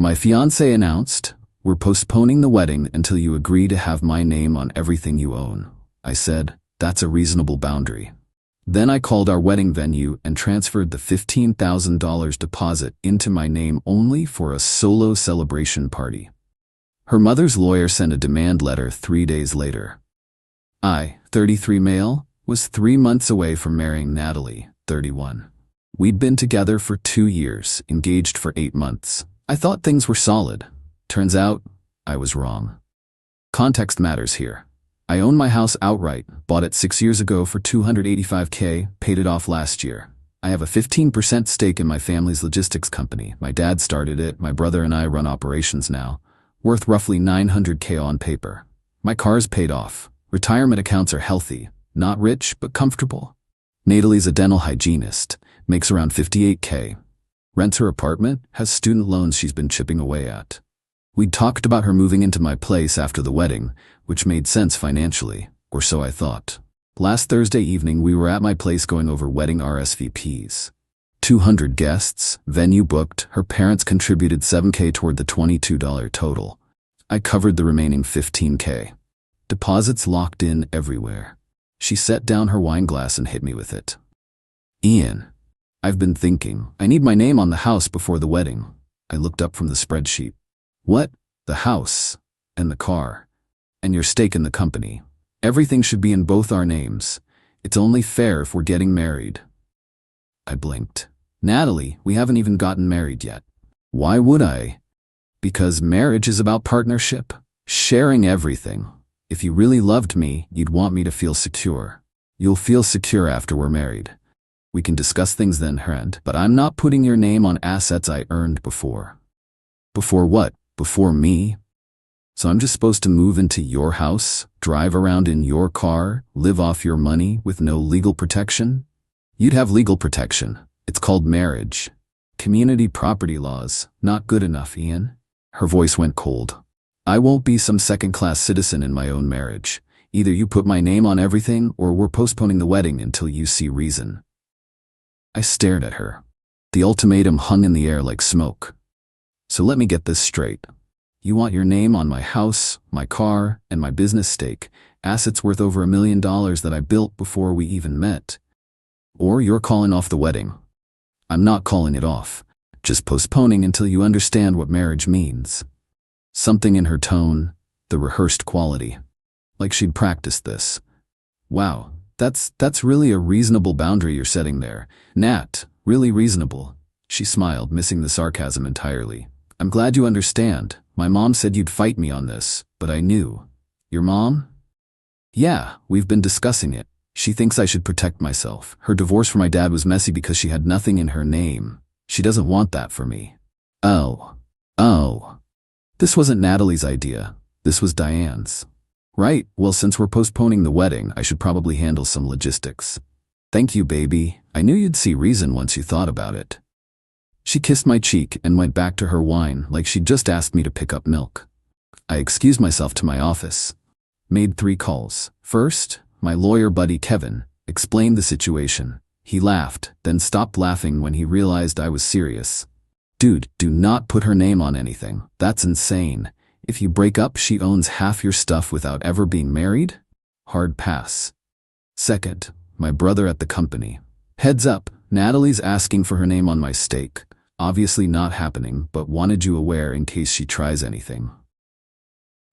My fiancé announced, "We're postponing the wedding until you agree to have my name on everything you own." I said, "That's a reasonable boundary." Then I called our wedding venue and transferred the $15,000 deposit into my name only for a solo celebration party. Her mother's lawyer sent a demand letter 3 days later. I, 33 male, was 3 months away from marrying Natalie, 31. We'd been together for 2 years, engaged for 8 months. I thought things were solid. Turns out, I was wrong. Context matters here. I own my house outright, bought it 6 years ago for $285K, paid it off last year. I have a 15% stake in my family's logistics company. My dad started it, my brother and I run operations now, worth roughly $900K on paper. My car's paid off. Retirement accounts are healthy, not rich, but comfortable. Natalie's a dental hygienist, makes around $58K. Rents her apartment, has student loans she's been chipping away at. We'd talked about her moving into my place after the wedding, which made sense financially, or so I thought. Last Thursday evening we were at my place going over wedding RSVPs. 200 guests, venue booked, her parents contributed $7K toward the $22 total. I covered the remaining $15K. Deposits locked in everywhere. She set down her wine glass and hit me with it. "Ian, I've been thinking, I need my name on the house before the wedding." I looked up from the spreadsheet. "What? The house? And the car? And your stake in the company? Everything should be in both our names. It's only fair if we're getting married." I blinked. "Natalie, we haven't even gotten married yet." "Why would I?" "Because marriage is about partnership, sharing everything. If you really loved me, you'd want me to feel secure. You'll feel secure after we're married. We can discuss things then, friend, but I'm not putting your name on assets I earned before." "Before what? Before me? So I'm just supposed to move into your house, drive around in your car, live off your money with no legal protection?" "You'd have legal protection. It's called marriage. Community property laws, not good enough, Ian." Her voice went cold. "I won't be some second-class citizen in my own marriage. Either you put my name on everything or we're postponing the wedding until you see reason." I stared at her. The ultimatum hung in the air like smoke. "So let me get this straight. You want your name on my house, my car, and my business stake, assets worth over $1 million that I built before we even met. Or you're calling off the wedding." "I'm not calling it off. Just postponing until you understand what marriage means." Something in her tone, the rehearsed quality. Like she'd practiced this. "Wow, that's really a reasonable boundary you're setting there. Nat, really reasonable." She smiled, missing the sarcasm entirely. "I'm glad you understand. My mom said you'd fight me on this, but I knew." "Your mom?" "Yeah, we've been discussing it. She thinks I should protect myself. Her divorce from my dad was messy because she had nothing in her name. She doesn't want that for me." Oh. This wasn't Natalie's idea. This was Diane's. "Right, well, since we're postponing the wedding, I should probably handle some logistics." "Thank you, baby. I knew you'd see reason once you thought about it." She kissed my cheek and went back to her wine like she'd just asked me to pick up milk. I excused myself to my office. Made 3 calls. First, my lawyer buddy Kevin explained the situation. He laughed, then stopped laughing when he realized I was serious. "Dude, do not put her name on anything. That's insane. If you break up, she owns half your stuff without ever being married? Hard pass." Second, my brother at the company. "Heads up, Natalie's asking for her name on my stake. Obviously not happening, but wanted you aware in case she tries anything."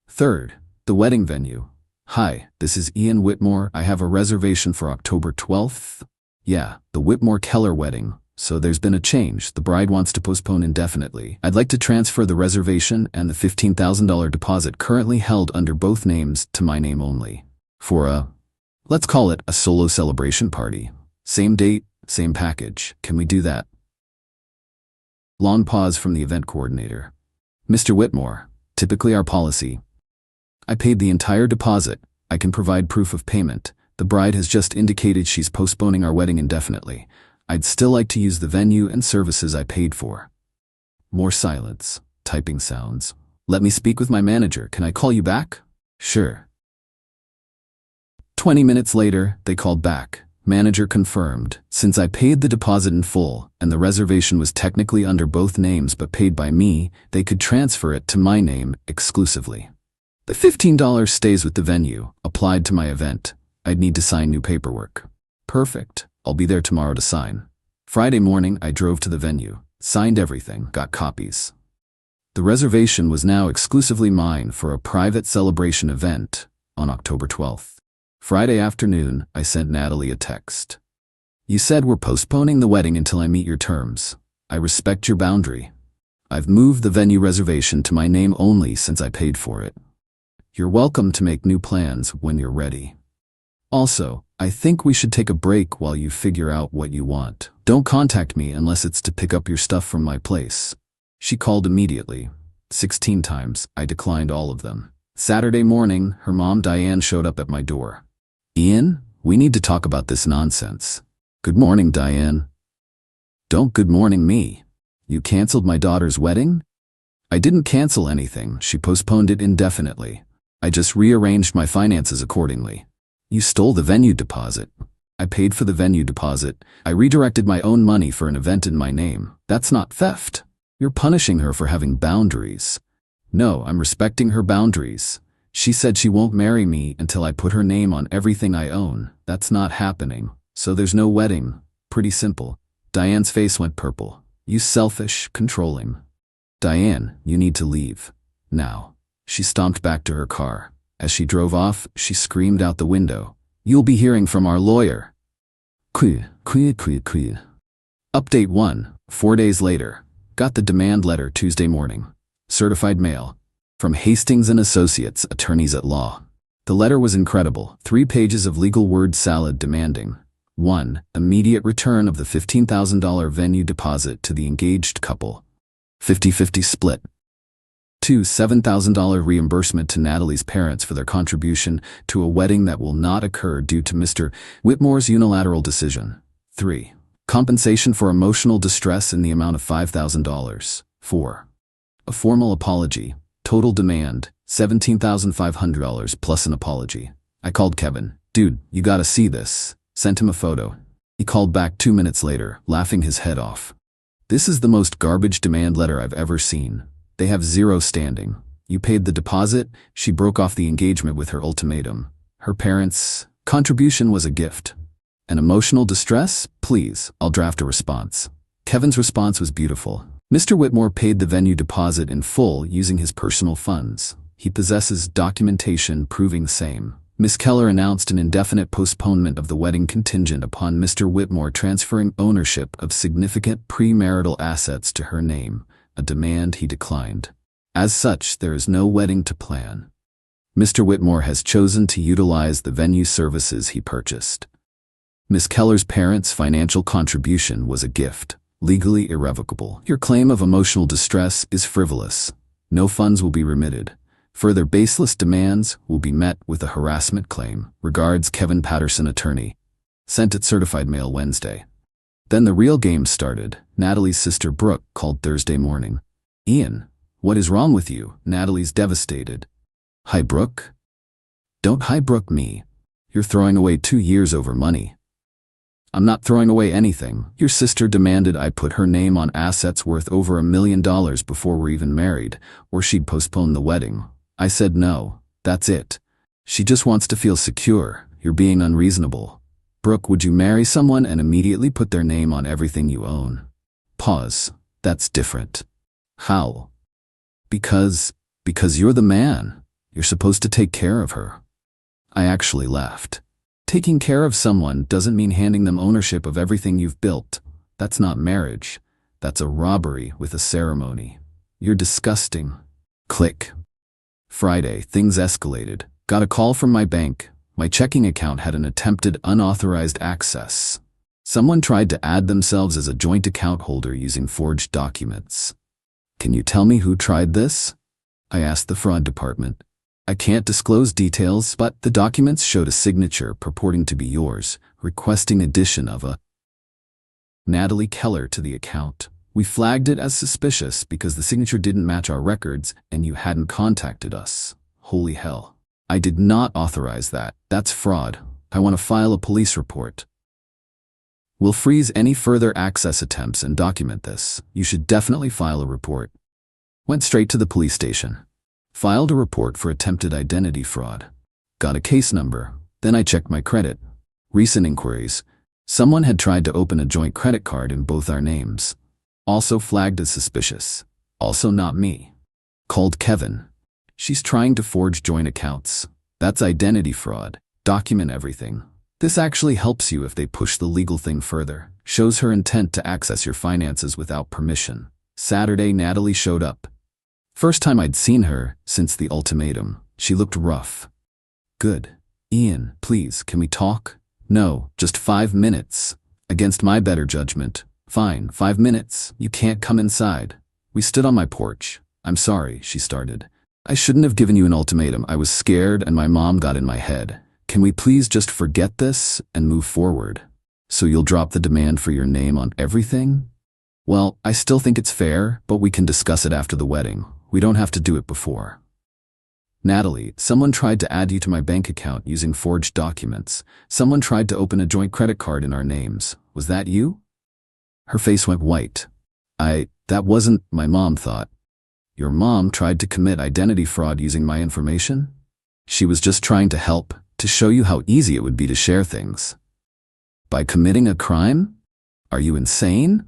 Third, the wedding venue. "Hi, this is Ian Whitmore. I have a reservation for October 12th. Yeah, the Whitmore Keller wedding. So there's been a change. The bride wants to postpone indefinitely. I'd like to transfer the reservation and the $15,000 deposit currently held under both names to my name only. For let's call it a solo celebration party. Same date, same package. Can we do that?" Long pause from the event coordinator. "Mr. Whitmore, typically our policy." "I paid the entire deposit. I can provide proof of payment. The bride has just indicated she's postponing our wedding indefinitely. I'd still like to use the venue and services I paid for." More silence, typing sounds. "Let me speak with my manager. Can I call you back?" "Sure." 20 minutes later, they called back. Manager confirmed. Since I paid the deposit in full, and the reservation was technically under both names but paid by me, they could transfer it to my name exclusively. The $15 stays with the venue, applied to my event. I'd need to sign new paperwork. Perfect. I'll be there tomorrow to sign. Friday morning, I drove to the venue, signed everything, got copies. The reservation was now exclusively mine for a private celebration event on October 12th. Friday afternoon, I sent Natalie a text. You said we're postponing the wedding until I meet your terms. I respect your boundary. I've moved the venue reservation to my name only since I paid for it. You're welcome to make new plans when you're ready. Also, I think we should take a break while you figure out what you want. Don't contact me unless it's to pick up your stuff from my place. She called immediately. 16 times, I declined all of them. Saturday morning, her mom Diane showed up at my door. Ian, we need to talk about this nonsense. Good morning, Diane. Don't good morning me. You canceled my daughter's wedding? I didn't cancel anything, she postponed it indefinitely. I just rearranged my finances accordingly. You stole the venue deposit. I paid for the venue deposit. I redirected my own money for an event in my name. That's not theft. You're punishing her for having boundaries. No, I'm respecting her boundaries. She said she won't marry me until I put her name on everything I own. That's not happening. So there's no wedding. Pretty simple. Diane's face went purple. You selfish, controlling. Diane, you need to leave. Now. She stomped back to her car. As she drove off, she screamed out the window. You'll be hearing from our lawyer. Qley. Update 1. 4 days later. Got the demand letter Tuesday morning. Certified mail. From Hastings & Associates, attorneys at law. The letter was incredible. 3 pages of legal word salad demanding 1. Immediate return of the $15,000 venue deposit to the engaged couple. 50-50 split. 2. $7,000 reimbursement to Natalie's parents for their contribution to a wedding that will not occur due to Mr. Whitmore's unilateral decision. 3. Compensation for emotional distress in the amount of $5,000. 4. A formal apology. Total demand, $17,500 plus an apology. I called Kevin. Dude, you gotta see this. Sent him a photo. He called back 2 minutes later, laughing his head off. This is the most garbage demand letter I've ever seen. They have 0 standing. You paid the deposit, she broke off the engagement with her ultimatum. Her parents' contribution was a gift. An emotional distress? Please, I'll draft a response. Kevin's response was beautiful. Mr. Whitmore paid the venue deposit in full using his personal funds. He possesses documentation proving the same. Ms. Keller announced an indefinite postponement of the wedding contingent upon Mr. Whitmore transferring ownership of significant premarital assets to her name, a demand he declined. As such, there is no wedding to plan. Mr. Whitmore has chosen to utilize the venue services he purchased. Ms. Keller's parents' financial contribution was a gift. Legally irrevocable. Your claim of emotional distress is frivolous. No funds will be remitted. Further baseless demands will be met with a harassment claim. Regards, Kevin Patterson, attorney. Sent it certified mail Wednesday. Then the real game started. Natalie's sister Brooke called Thursday morning. Ian, what is wrong with you? Natalie's devastated. Hi, Brooke. Don't hi, Brooke me. You're throwing away 2 years over money. I'm not throwing away anything. Your sister demanded I put her name on assets worth over $1 million before we're even married, or she'd postpone the wedding. I said no. That's it. She just wants to feel secure. You're being unreasonable. Brooke, would you marry someone and immediately put their name on everything you own? Pause. That's different. How? Because you're the man. You're supposed to take care of her. I actually laughed. Taking care of someone doesn't mean handing them ownership of everything you've built. That's not marriage. That's a robbery with a ceremony. You're disgusting. Click. Friday, things escalated. Got a call from my bank. My checking account had an attempted unauthorized access. Someone tried to add themselves as a joint account holder using forged documents. Can you tell me who tried this? I asked the fraud department. I can't disclose details, but the documents showed a signature purporting to be yours, requesting addition of a Natalie Keller to the account. We flagged it as suspicious because the signature didn't match our records and you hadn't contacted us. Holy hell. I did not authorize that. That's fraud. I want to file a police report. We'll freeze any further access attempts and document this. You should definitely file a report. Went straight to the police station. Filed a report for attempted identity fraud. Got a case number. Then I checked my credit. Recent inquiries. Someone had tried to open a joint credit card in both our names. Also flagged as suspicious. Also not me. Called Kevin. She's trying to forge joint accounts. That's identity fraud. Document everything. This actually helps you if they push the legal thing further. Shows her intent to access your finances without permission. Saturday, Natalie showed up. First time I'd seen her since the ultimatum. She looked rough. Good. Ian, please, can we talk? No, just 5 minutes. Against my better judgment. Fine, 5 minutes. You can't come inside. We stood on my porch. I'm sorry, she started. I shouldn't have given you an ultimatum. I was scared and my mom got in my head. Can we please just forget this and move forward? So you'll drop the demand for your name on everything? Well, I still think it's fair, but we can discuss it after the wedding. We don't have to do it before. Natalie, someone tried to add you to my bank account using forged documents. Someone tried to open a joint credit card in our names. Was that you? Her face went white. That wasn't, my mom thought. Your mom tried to commit identity fraud using my information? She was just trying to help, to show you how easy it would be to share things. By committing a crime? Are you insane?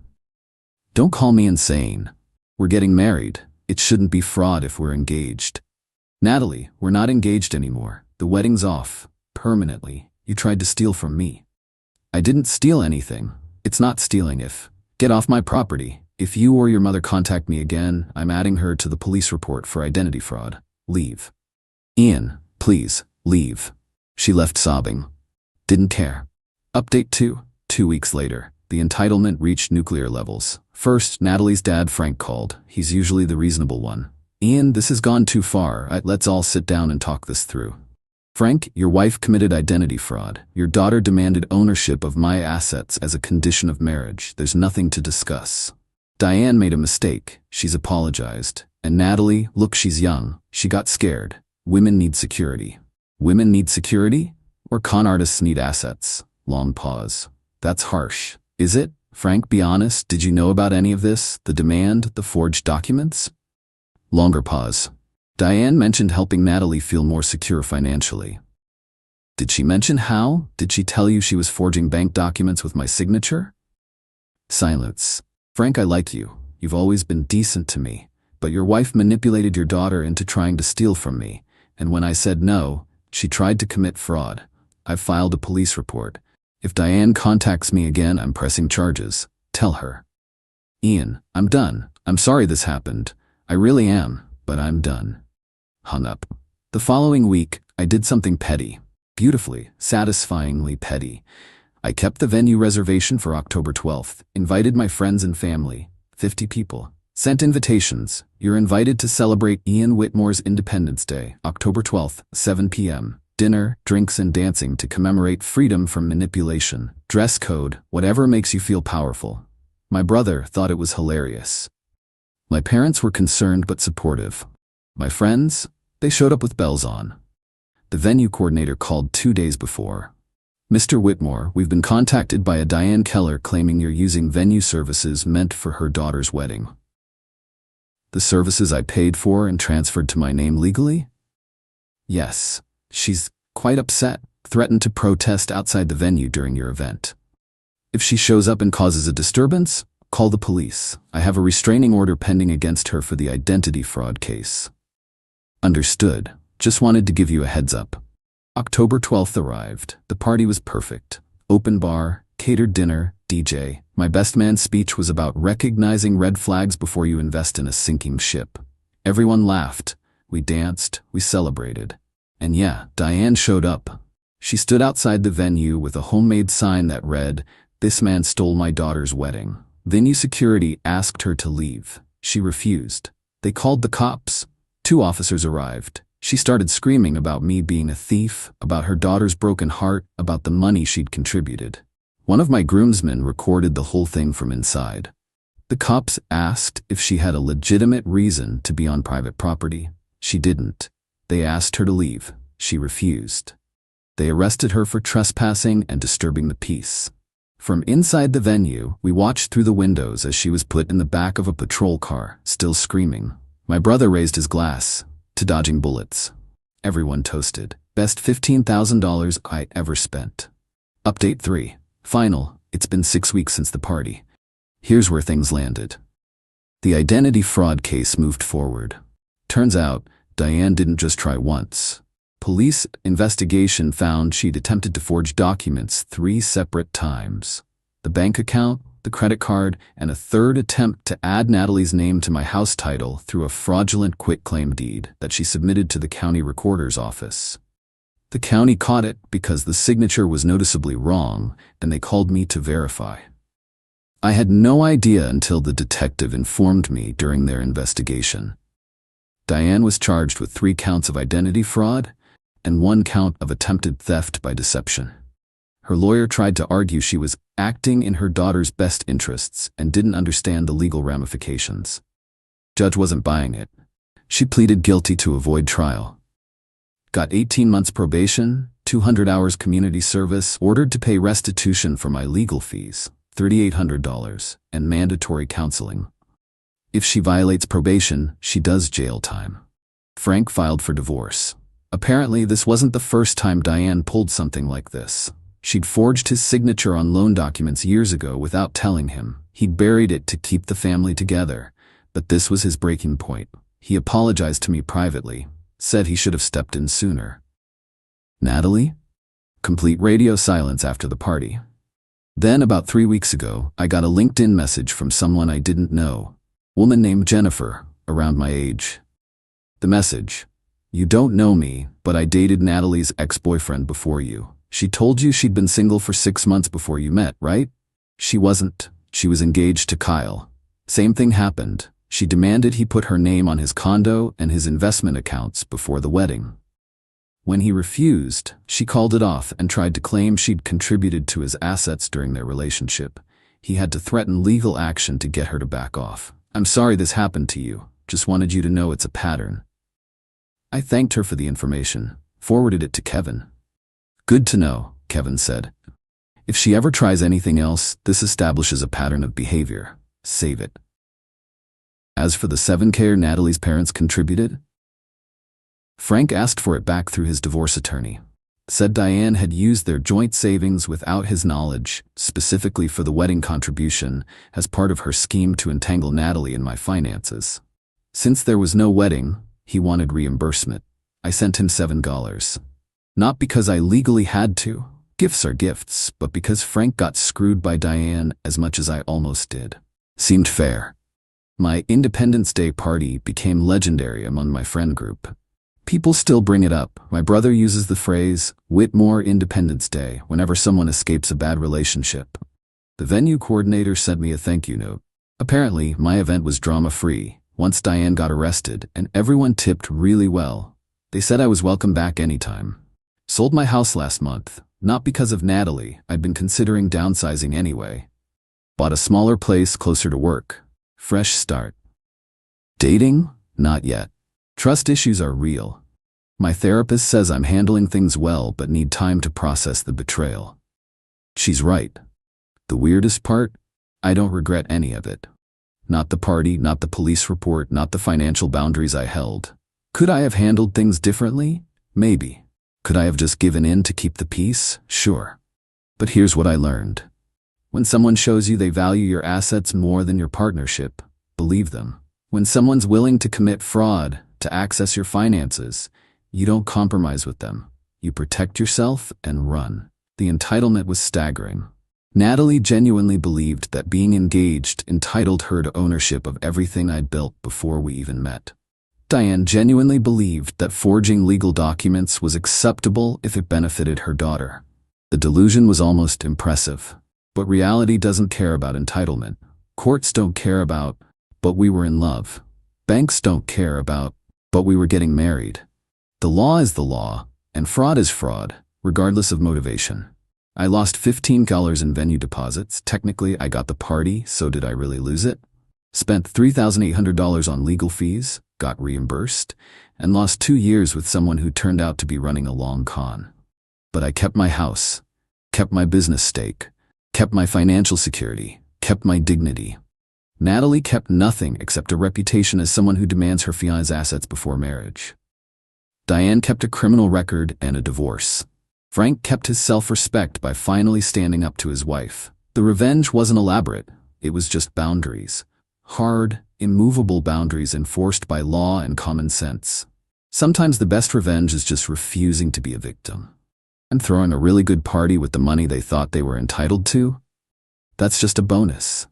Don't call me insane. We're getting married. It shouldn't be fraud if we're engaged. Natalie, we're not engaged anymore. The wedding's off. Permanently. You tried to steal from me. I didn't steal anything. It's not stealing if. Get off my property. If you or your mother contact me again, I'm adding her to the police report for identity fraud. Leave. Ian, please, leave. She left sobbing. Didn't care. Update 2. 2 weeks later, the entitlement reached nuclear levels. First, Natalie's dad Frank called. He's usually the reasonable one. Ian, this has gone too far. Let's all sit down and talk this through. Frank, your wife committed identity fraud. Your daughter demanded ownership of my assets as a condition of marriage. There's nothing to discuss. Diane made a mistake. She's apologized. And Natalie, look, she's young. She got scared. Women need security. Women need security? Or con artists need assets? Long pause. That's harsh. Is it? Frank, be honest. Did you know about any of this? The demand, the forged documents? Longer pause. Diane mentioned helping Natalie feel more secure financially. Did she mention how? Did she tell you she was forging bank documents with my signature? Silence. Frank, I like you. You've always been decent to me. But your wife manipulated your daughter into trying to steal from me. And when I said no, she tried to commit fraud. I've filed a police report. If Diane contacts me again, I'm pressing charges. Tell her. Ian, I'm done. I'm sorry this happened. I really am, but I'm done. Hung up. The following week, I did something petty. Beautifully, satisfyingly petty. I kept the venue reservation for October 12th, invited my friends and family, 50 people. Sent invitations. You're invited to celebrate Ian Whitmore's Independence Day, October 12th, 7 p.m. Dinner, drinks and dancing to commemorate freedom from manipulation. Dress code, whatever makes you feel powerful. My brother thought it was hilarious. My parents were concerned but supportive. My friends, they showed up with bells on. The venue coordinator called 2 days before. Mr. Whitmore, we've been contacted by a Diane Keller claiming you're using venue services meant for her daughter's wedding. The services I paid for and transferred to my name legally? Yes. She's quite upset, threatened to protest outside the venue during your event. If she shows up and causes a disturbance, call the police. I have a restraining order pending against her for the identity fraud case. Understood. Just wanted to give you a heads up. October 12th arrived. The party was perfect. Open bar, catered dinner, DJ. My best man's speech was about recognizing red flags before you invest in a sinking ship. Everyone laughed. We danced. We celebrated. And yeah, Diane showed up. She stood outside the venue with a homemade sign that read, "This man stole my daughter's wedding." Venue security asked her to leave. She refused. They called the cops. 2 officers arrived. She started screaming about me being a thief, about her daughter's broken heart, about the money she'd contributed. One of my groomsmen recorded the whole thing from inside. The cops asked if she had a legitimate reason to be on private property. She didn't. They asked her to leave. She refused. They arrested her for trespassing and disturbing the peace. From inside the venue, we watched through the windows as she was put in the back of a patrol car, still screaming. My brother raised his glass to dodging bullets. Everyone toasted. Best $15,000 I ever spent. Update 3. Final. It's been 6 weeks since the party. Here's where things landed. The identity fraud case moved forward. Turns out, Diane didn't just try once. Police investigation found she'd attempted to forge documents 3 separate times. The bank account, the credit card, and a third attempt to add Natalie's name to my house title through a fraudulent quitclaim deed that she submitted to the county recorder's office. The county caught it because the signature was noticeably wrong, and they called me to verify. I had no idea until the detective informed me during their investigation. Diane was charged with 3 counts of identity fraud and 1 count of attempted theft by deception. Her lawyer tried to argue she was acting in her daughter's best interests and didn't understand the legal ramifications. Judge wasn't buying it. She pleaded guilty to avoid trial. Got 18 months probation, 200 hours community service, ordered to pay restitution for my legal fees, $3,800, and mandatory counseling. If she violates probation, she does jail time. Frank filed for divorce. Apparently, this wasn't the first time Diane pulled something like this. She'd forged his signature on loan documents years ago without telling him. He'd buried it to keep the family together. But this was his breaking point. He apologized to me privately, said he should have stepped in sooner. Natalie? Complete radio silence after the party. Then, about 3 weeks ago, I got a LinkedIn message from someone I didn't know. Woman named Jennifer, around my age. The message: "You don't know me, but I dated Natalie's ex-boyfriend before you. She told you she'd been single for 6 months before you met, right? She wasn't. She was engaged to Kyle. Same thing happened. She demanded he put her name on his condo and his investment accounts before the wedding. When he refused, she called it off and tried to claim she'd contributed to his assets during their relationship. He had to threaten legal action to get her to back off. I'm sorry this happened to you. Just wanted you to know it's a pattern." I thanked her for the information, forwarded it to Kevin. "Good to know," Kevin said. "If she ever tries anything else, this establishes a pattern of behavior. Save it." As for the $7,000 Natalie's parents contributed, Frank asked for it back through his divorce attorney. Said Diane had used their joint savings without his knowledge, specifically for the wedding contribution, as part of her scheme to entangle Natalie in my finances. Since there was no wedding, he wanted reimbursement. I sent him $7. Not because I legally had to. Gifts are gifts, but because Frank got screwed by Diane as much as I almost did. Seemed fair. My Independence Day party became legendary among my friend group. People still bring it up. My brother uses the phrase, "Whitmore Independence Day," whenever someone escapes a bad relationship. The venue coordinator sent me a thank you note. Apparently, my event was drama-free once Diane got arrested, and everyone tipped really well. They said I was welcome back anytime. Sold my house last month, not because of Natalie. I'd been considering downsizing anyway. Bought a smaller place closer to work. Fresh start. Dating? Not yet. Trust issues are real. My therapist says I'm handling things well but need time to process the betrayal. She's right. The weirdest part? I don't regret any of it. Not the party, not the police report, not the financial boundaries I held. Could I have handled things differently? Maybe. Could I have just given in to keep the peace? Sure. But here's what I learned. When someone shows you they value your assets more than your partnership, believe them. When someone's willing to commit fraud to access your finances, you don't compromise with them. You protect yourself and run. The entitlement was staggering. Natalie genuinely believed that being engaged entitled her to ownership of everything I'd built before we even met. Diane genuinely believed that forging legal documents was acceptable if it benefited her daughter. The delusion was almost impressive. But reality doesn't care about entitlement. Courts don't care about, but we were in love. Banks don't care about, but we were getting married. The law is the law, and fraud is fraud, regardless of motivation. I lost $15 in venue deposits. Technically, I got the party, so did I really lose it? Spent $3,800 on legal fees, got reimbursed, and lost 2 years with someone who turned out to be running a long con. But I kept my house, kept my business stake, kept my financial security, kept my dignity. Natalie kept nothing except a reputation as someone who demands her fiancé's assets before marriage. Diane kept a criminal record and a divorce. Frank kept his self-respect by finally standing up to his wife. The revenge wasn't elaborate, it was just boundaries. Hard, immovable boundaries enforced by law and common sense. Sometimes the best revenge is just refusing to be a victim. And throwing a really good party with the money they thought they were entitled to? That's just a bonus.